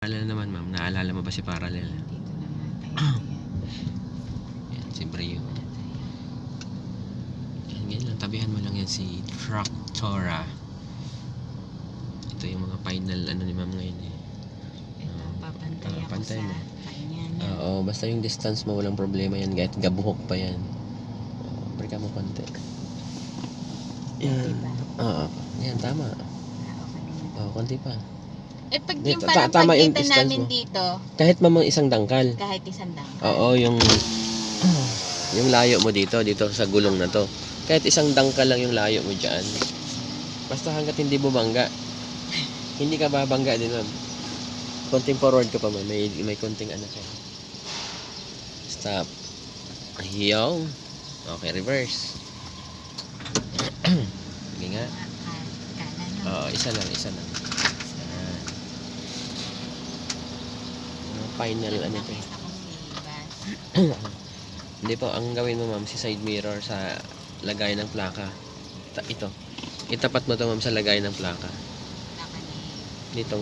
Parallel naman, ma'am. Naalala mo ba si Parallel? Dito naman tayo. Yan, si Brio. Yan, ganyan lang. Tabihan mo lang yan si Tractora. Ito yung mga final ano ni ma'am ngayon eh. Ito, papantay ako pantay sa mo. kanya niya. Oo, basta yung distance mo walang problema yan. Kahit gabuhok pa yan. Brika mo konti. Yan. Diba? Oo. Yan, tama. Okay naman. Oo, konti pa. Eh, pag Dito, yung parang tama yung pagitan distance namin mo. dito, Kahit mamang isang dangkal. kahit isang dangkal. Oo, yung layo mo dito sa gulong na to. Kahit isang dangkal lang yung layo mo dyan. Basta hanggat hindi bumangga. Hindi ka babangga din, ma'am. Konting forward ka pa, ma'am. May konting ano ka. Stop. Ayaw. Okay, reverse. Sige nga. Kanan. Oo, isa lang. Yan. Final ano to. Nakita ko si Bas. Hindi po, ang gawin mo, ma'am, si side mirror sa lagay ng plaka. Ito. Itapat mo to, ma'am, sa lagay ng plaka. Ditong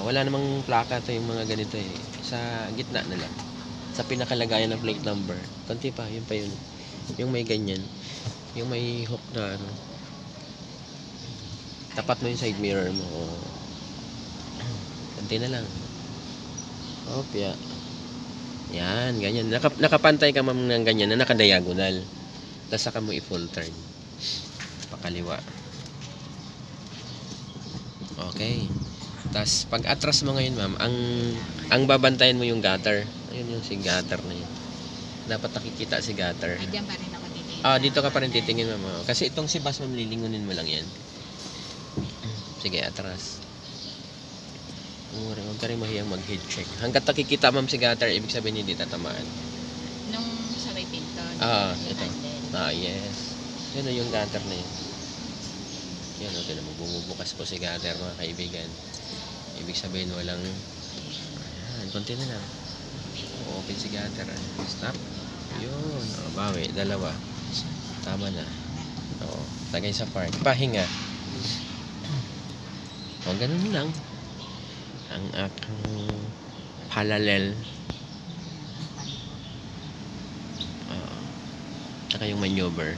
wala namang plaka to yung mga ganito eh. Sa gitna na lang. Sa pinakalagayan ng plate number. Konti pa, yun pa yun. Yung may ganyan. Yung may hook na ano. Tapat mo yung side mirror mo. Konti na lang. Opya. Yan, ganyan. Nakapantay ka, ma'am, ng ganyan na nakadiagonal. Tapos saka mo i-full turn. Pakaliwa. Okay. Tapos pag atras mo ngayon, ma'am, ang babantayan mo yung gutter. Ayun yung si gutter na yun. Dapat nakikita si gutter. Ay, diyan pa rin ako titingin. Dito ka pa rin titingin, ma'am. Kasi itong si Bas, ma'am, lilingunin mo lang yan. Sige, atras. Huwag ka rin mahiyang mag-head check. Hanggat nakikita, ma'am, si gutter, ibig sabihin hindi tatamaan. Nung sa may pinto. Ito. Yes. Yun yung gutter na yun. Yan, tinan mo, bumubukas po si gutter, mga kaibigan. Ibig sabihin walang konti na lang. Open si gutter. Stop. Yun. Bawi. Dalawa. Tama na. Lagay sa park. Pahinga. Ganun lang. Ang aking parallel. Tsaka yung maneuver.